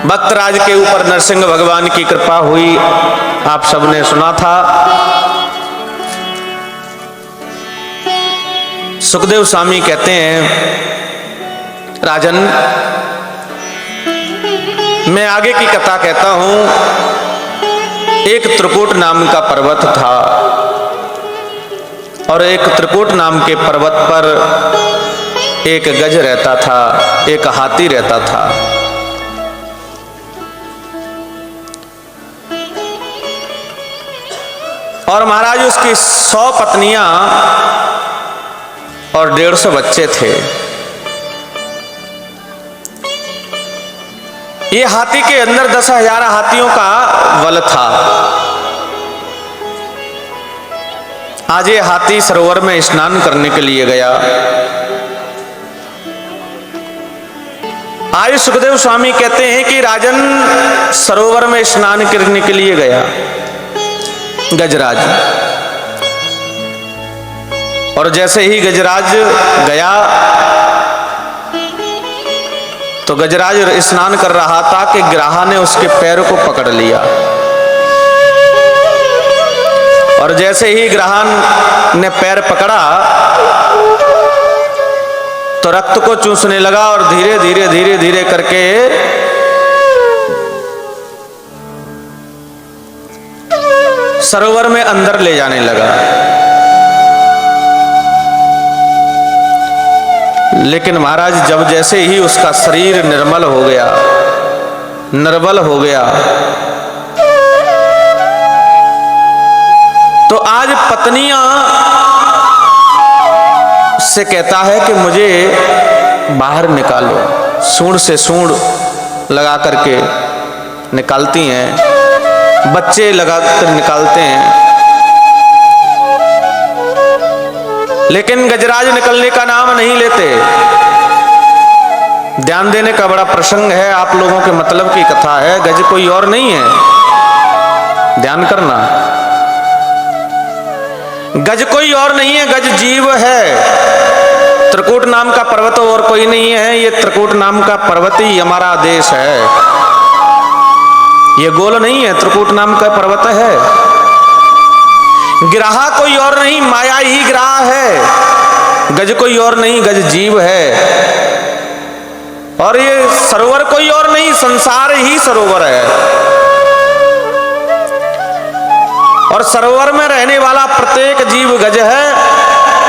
भक्तराज के ऊपर नरसिंह भगवान की कृपा हुई, आप सबने सुना था। सुखदेव स्वामी कहते हैं, राजन मैं आगे की कथा कहता हूं। एक त्रिकूट नाम का पर्वत था और एक त्रिकूट नाम के पर्वत पर एक गज रहता था, एक हाथी रहता था। और महाराज उसकी 100 पत्नियां और 150 बच्चे थे। ये हाथी के अंदर 10,000 हाथियों का बल था। आज ये हाथी सरोवर में स्नान करने के लिए गया। आज सुखदेव स्वामी कहते हैं कि राजन सरोवर में स्नान करने के लिए गया गजराज, और जैसे ही गजराज गया तो गजराज स्नान कर रहा था कि ग्राहा ने उसके पैर को पकड़ लिया, और जैसे ही ग्राहा ने पैर पकड़ा तो रक्त को चूसने लगा और धीरे धीरे धीरे धीरे करके सरोवर में अंदर ले जाने लगा। लेकिन महाराज जब जैसे ही उसका शरीर निर्मल हो गया, निर्बल हो गया, तो आज पत्नियां से कहता है कि मुझे बाहर निकालो। सूंड से सूंड लगा करके निकालती हैं, बच्चे लगाकर निकालते हैं, लेकिन गजराज निकलने का नाम नहीं लेते। ध्यान देने का बड़ा प्रसंग है, आप लोगों के मतलब की कथा है। गज कोई और नहीं है, ध्यान करना। गज कोई और नहीं है, गज जीव है। त्रिकूट नाम का पर्वत और कोई नहीं है, ये त्रिकूट नाम का पर्वत ही हमारा देश है। ये गोल नहीं है, त्रिकूट नाम का पर्वत है। ग्राहा कोई और नहीं, माया ही ग्राह है। गज कोई और नहीं, गज जीव है। और ये सरोवर कोई और नहीं, संसार ही सरोवर है। और सरोवर में रहने वाला प्रत्येक जीव गज है,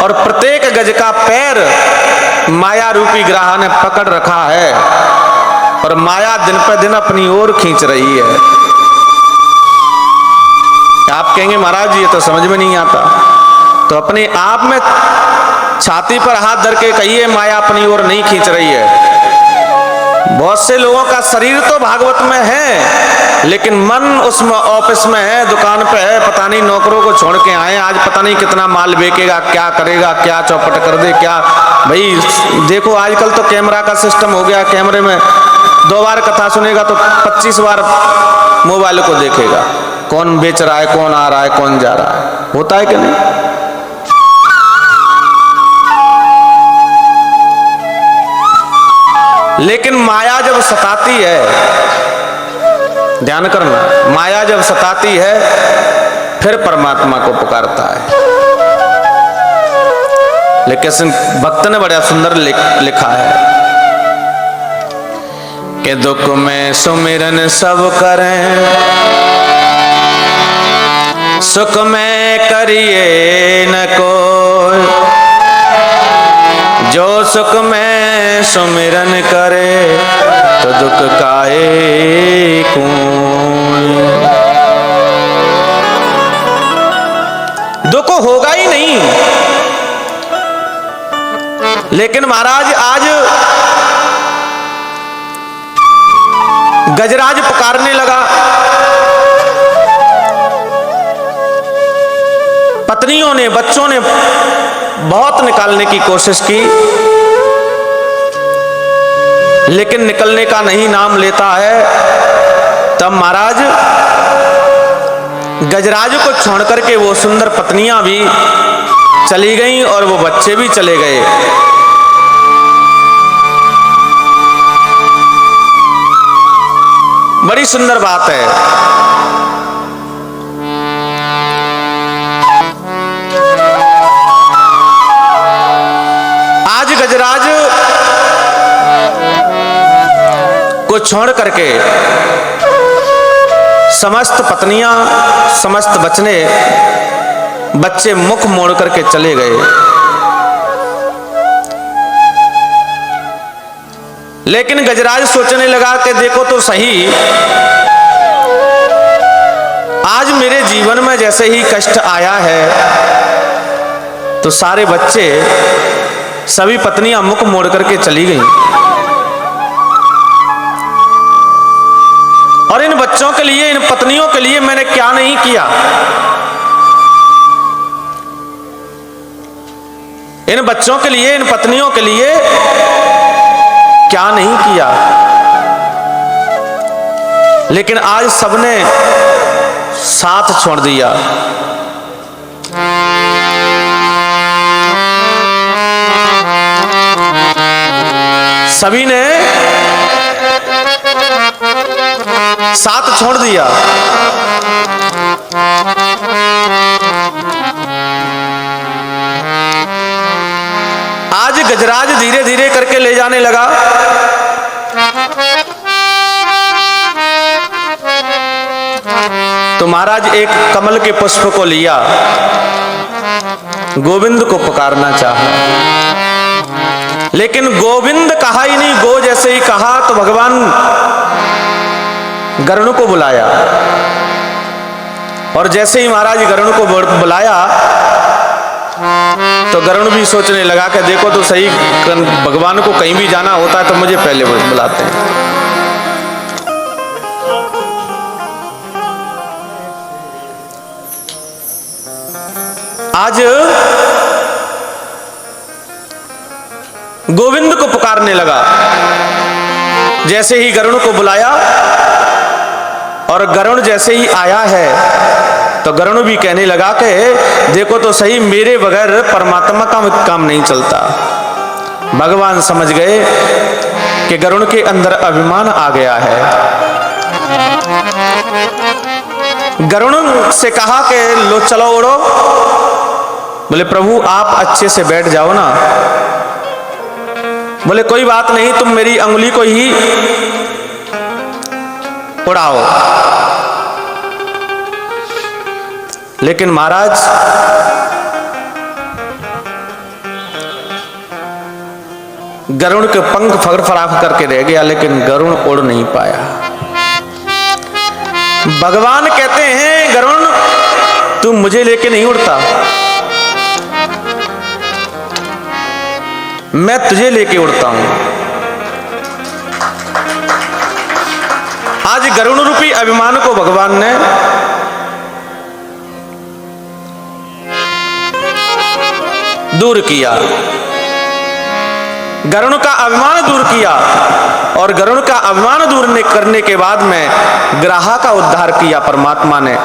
और प्रत्येक गज का पैर माया रूपी ग्राह ने पकड़ रखा है, और माया दिन पर दिन अपनी ओर खींच रही है। आप कहेंगे महाराज ये तो समझ में नहीं आता, तो अपने आप में छाती पर हाथ धर के कहिए माया अपनी ओर नहीं खींच रही है। बहुत से लोगों का शरीर तो भागवत में है, लेकिन मन उसमें ऑफिस में है, दुकान पे है, पता नहीं नौकरों को छोड़ के आए, आज पता नहीं कितना माल बेचेगा, क्या करेगा, क्या चौपट कर दे, क्या। भाई देखो आजकल तो कैमरा का सिस्टम हो गया, कैमरे में 2 बार कथा सुनेगा तो 25 बार मोबाइल को देखेगा, कौन बेच रहा है, कौन आ रहा है, कौन जा रहा है। होता है कि नहीं? लेकिन माया जब सताती है, ध्यान करना, माया जब सताती है फिर परमात्मा को पुकारता है। लेकिन भक्त ने बड़ा सुंदर लिखा है कि दुख में सुमिरन सब करें, सुख में करिए न कोई, जो सुख में सुमिरन करे तो दुख काहे कोई। दुख होगा ही नहीं। लेकिन महाराज आज गजराज पुकारने लगा, पत्नियों ने, बच्चों ने बहुत निकालने की कोशिश की, लेकिन निकलने का नहीं नाम लेता है। तब महाराज गजराज को छोड़ करके वो सुंदर पत्नियां भी चली गईं और वो बच्चे भी चले गए। बड़ी सुंदर बात है। आज गजराज को छोड़ करके समस्त पत्नियां, समस्त बच्चे मुख मोड़ करके चले गए। लेकिन गजराज सोचने लगा कि देखो तो सही, आज मेरे जीवन में जैसे ही कष्ट आया है तो सारे बच्चे, सभी पत्नियां मुख मोड़ करके चली गईं। और इन बच्चों के लिए, इन पत्नियों के लिए मैंने क्या नहीं किया। इन बच्चों के लिए, इन पत्नियों के लिए क्या नहीं किया। लेकिन आज सबने साथ छोड़ दिया। सभी ने साथ छोड़ दिया। आज गजराज धीरे धीरे करके ले जाने लगा। तो महाराज एक कमल के पुष्प को लिया, गोविंद को पुकारना चाहा, लेकिन गोविंद कहा ही नहीं। गो जैसे ही कहा तो भगवान गरुड़ को बुलाया। और जैसे ही महाराज गरुड़ को बुलाया तो गरुड़ भी सोचने लगा कि देखो तो सही, भगवान को कहीं भी जाना होता है तो मुझे पहले बुलाते हैं। आज गोविंद को पुकारने लगा। जैसे ही गरुड़ को बुलाया और गरुड़ जैसे ही आया है तो गरुड़ भी कहने लगा कि देखो तो सही, मेरे बगैर परमात्मा का काम नहीं चलता। भगवान समझ गए कि गरुड़ के अंदर अभिमान आ गया है। गरुड़ से कहा कि लो चलो उड़ो। बोले प्रभु आप अच्छे से बैठ जाओ ना। बोले कोई बात नहीं, तुम मेरी अंगुली को ही उड़ाओ। लेकिन महाराज गरुड़ के पंख फड़फड़ा करके रह गया, लेकिन गरुड़ उड़ नहीं पाया। भगवान कहते हैं गरुड़ तू मुझे लेके नहीं उड़ता, मैं तुझे लेके उड़ता हूं। आज गरुड़ रूपी अभिमान को भगवान ने दूर किया, गरुड़ का अभिमान दूर किया। और गरुड़ का अभिमान दूर करने के बाद में ग्राहा का उद्धार किया परमात्मा ने।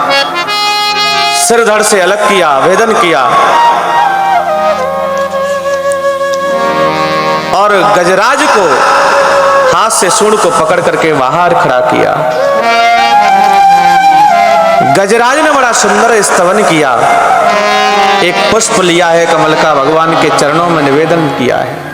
सिर धड़ से अलग किया, वेदन किया और गजराज को हाथ से सूंड को पकड़ करके बाहर खड़ा किया। गजराज ने बड़ा सुंदर स्तवन किया। एक पुष्प लिया है कमल का, भगवान के चरणों में निवेदन किया है।